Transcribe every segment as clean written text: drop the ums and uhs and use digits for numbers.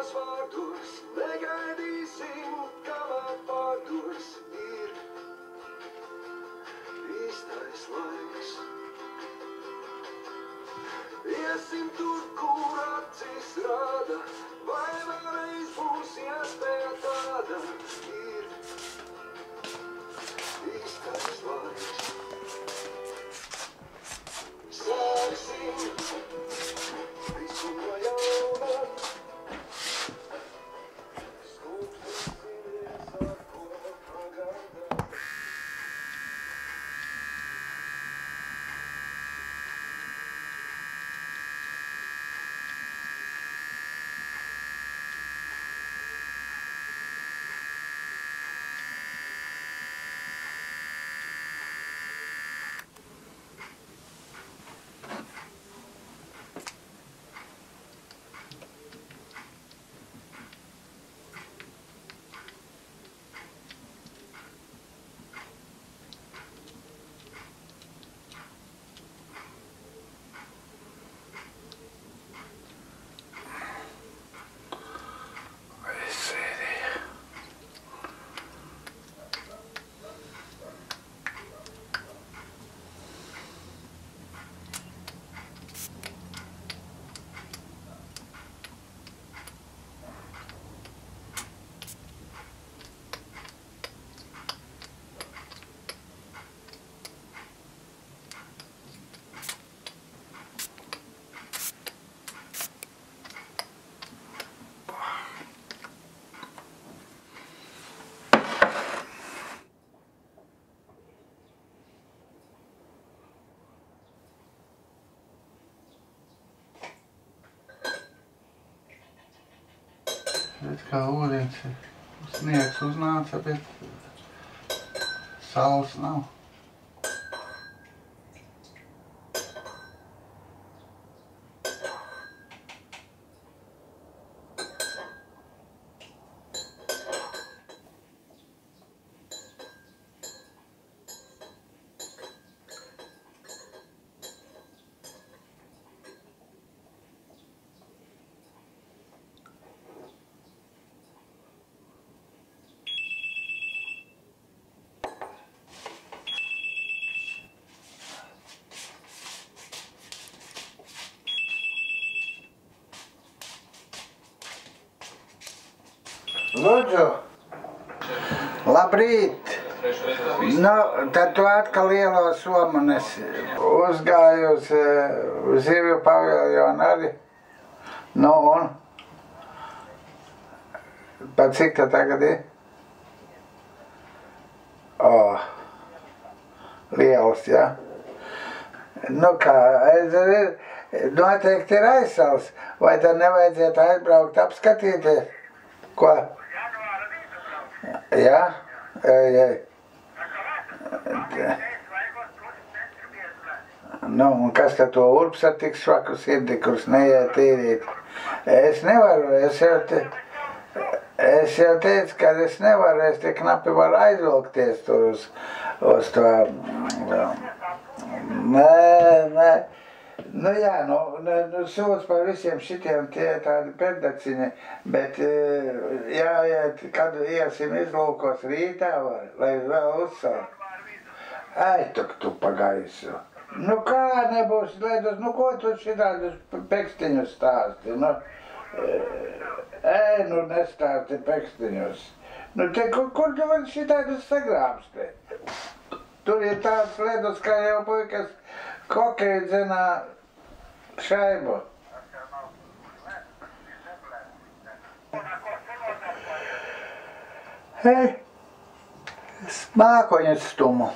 lielos vārdos, negaidīsim, kamēr pārdos ir īstais laiks. Iesim tur, kur acis rāda, vai vēlreiz būs iespēja tāda ir īstais laiks. Sāksim visu no jauna. Skumsimies ar ko pagaidām. Bet kā ūdens ir, sniegs uznāca, bet saules nav. Lūdzu! Labrīt! Nu, tad tu atkal lielo somu nesi. Uzgāju uz zivju paviljonu arī. Nu un? Pa cik tā tagad ir? O, liels, ja? Nu kā, noteikti ir aizsals. Vai tad nevajadzētu aizbraukt apskatīties? Ko? Jā? Nu, un kas tad to urps ar tik švaku sirdi, kurš neiet tīrīt? Es nevaru, es jau teicu, ka es nevaru, es te knapi varu aizvilkties tur uz to. Nē. Nu jā, sūdz par visiem šitiem tie tādi pēdaciņi, bet jāiet, kad iesim izlūkos rītā, lai vēl uzsākt. Ai, tu pagaisu. Nu kā nebūs, Ledus, nu ko tu šitādus pekstiņus stāsti? Nu nestāsti pekstiņus. Nu te, kur tu man šitādus sagrābsti? Tur ir tāds Ledus, kā jau puikas kokeju dzenā šaibu. Mākoņus stumu.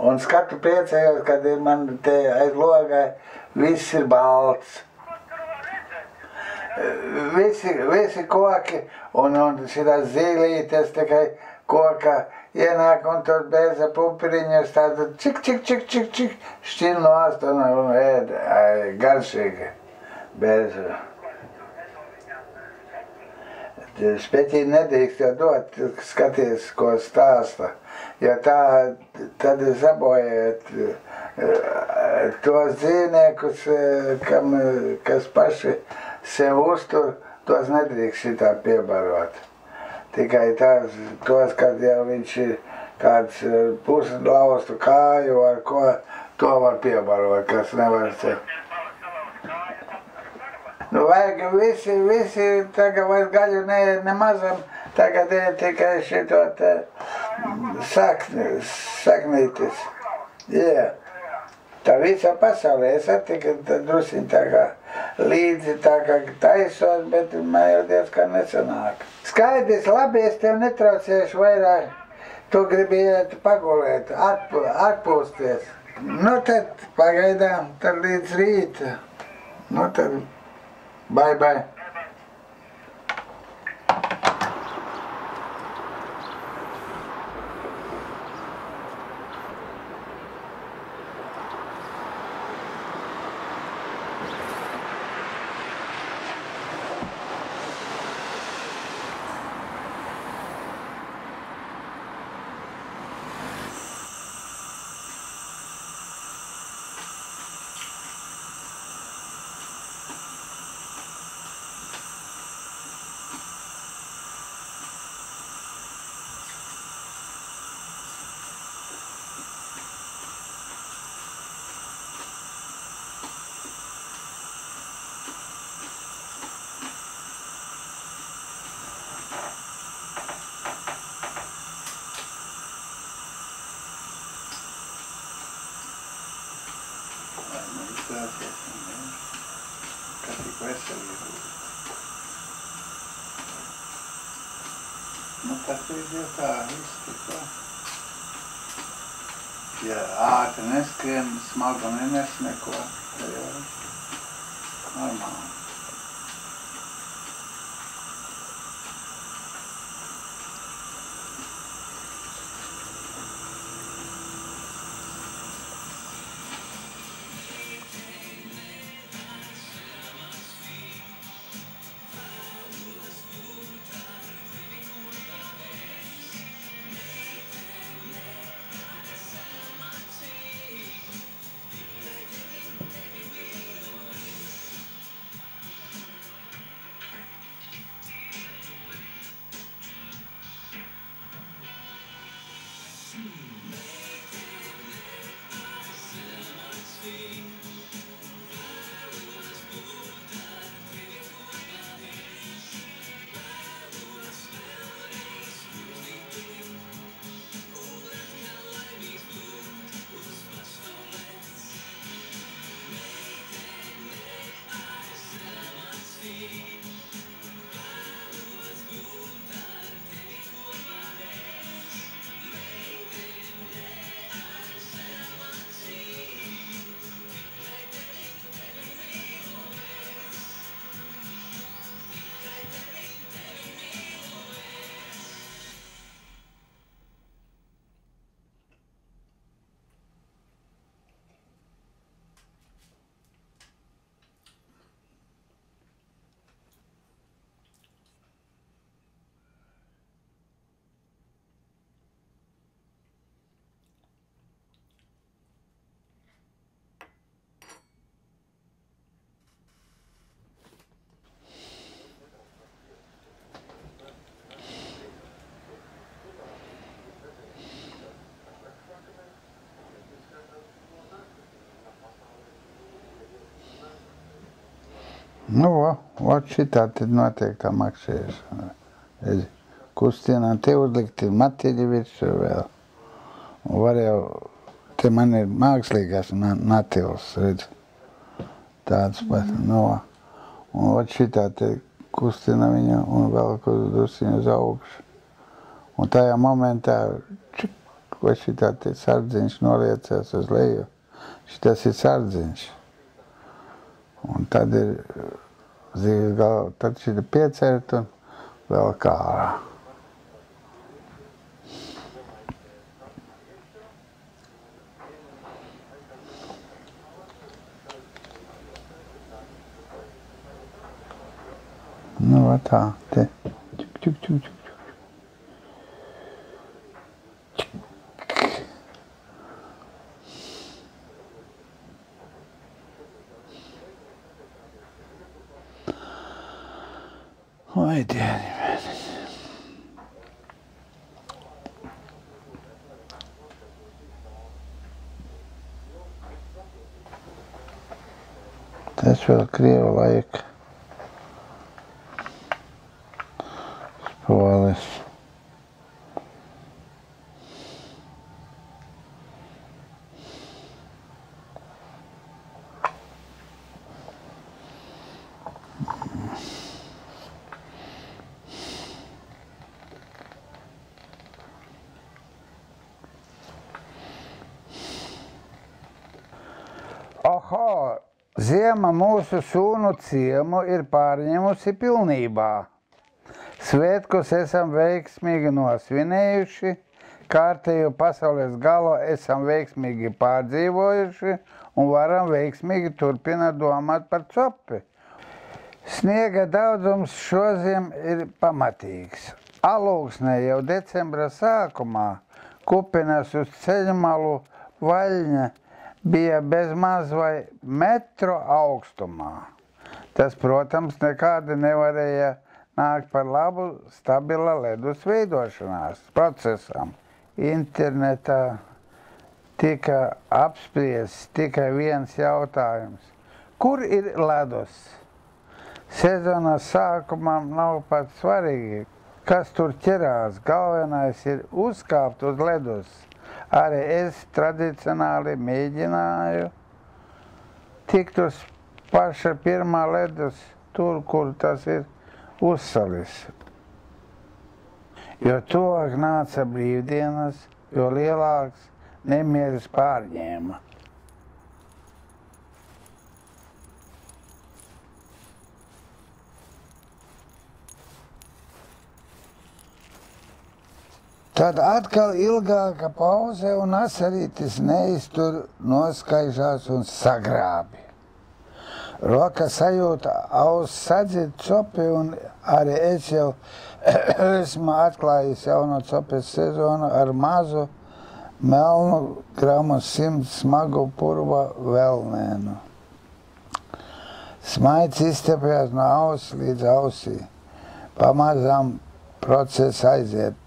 Un skatu priecējos, kad ir man te aiz logai viss ir balts. Visi koki un šitās zīlītes tikai koka ienāk un tur bēza pumpiriņas tāda čik, šķin no astona un ēd, garšīgi bēza. Speķī nedrīkst jau dot, skaties, ko stāsta, jo tad sabojat tos dzīvniekus, kas paši sev uztur tos nedrīkst šitā piebarot. Tikai tos, kad jau viņš ir kāds puslaustu kāju ar ko, to var piebarot, kas nevar sekt. Nu, vajag visi tagad vairs gaļu nemazam, tagad ir tikai šito te saknītis. Jā. Tā visā pasaulē es attiku drusiņ tā kā līdzi tā kā taisos, bet man jau diezgan nesanāk. Skaidrs, labi, es tev netraucēšu vairāk. Tu gribi iet pagulēt, atpūsties. Nu tad pagaidām, tad līdz rīta. Nu tad, bye. Nu, tas ir tā, iztikā. Ja ātri neskrien, smagu nenes neko, tad jau normāli. Nu, ot šitā tad notiek tā makšķēšana. Kustinā te uzlikti matiļi virsū vēl. Un var jau, te man ir mākslīgās natils, redz. Tāds pat, nu. Un ot šitā te kustina viņu un vēl drusciņu uz augšu. Un tajā momentā, čik, vai šitā te sardziņš noliecās uz leju. Šitas ir sardziņš. Un tad ir zīves galva, tad šita piecert un vēl kārā. Nu, tā, te. Čuk. Oi, dieni. Tas vēl krievu laika. Spolis. Oho! Ziema mūsu sūnu ciemu ir pārņemusi pilnībā. Svētkus esam veiksmīgi nosvinējuši, kārtējo pasaules galu esam veiksmīgi pārdzīvojuši un varam veiksmīgi turpināt domāt par copi. Sniega daudzums šoziem ir pamatīgs. Alūksnē jau decembra sākumā kupinas uz ceļmalu vaļņa bija bezmaz vai metru augstumā. Tas, protams, nekādi nevarēja nākt par labu stabila ledus veidošanās procesam. Internetā tika apspriests tikai viens jautājums. Kur ir ledus? Sezonas sākumam nav pat svarīgi, kas tur ķerās. Galvenais ir uzkāpt uz ledus. Arī es tradicionāli mēģināju tikt uz paša pirmā ledus, tur, kur tas ir uzsalis. Jo tuvāk nāca brīvdienas, jo lielāks nemieris pārņēma. Tad atkal ilgāka pauze un asarītis neiztur, noskaižās un sagrābi. Roka sajūta auss sadzīt copi un arī es jau esmu atklājis jauno copes sezonu ar mazu melnu gramu 100 smagu purva velnēnu. Smaids izstepjās no auss līdz ausī. Pamazām process aiziet.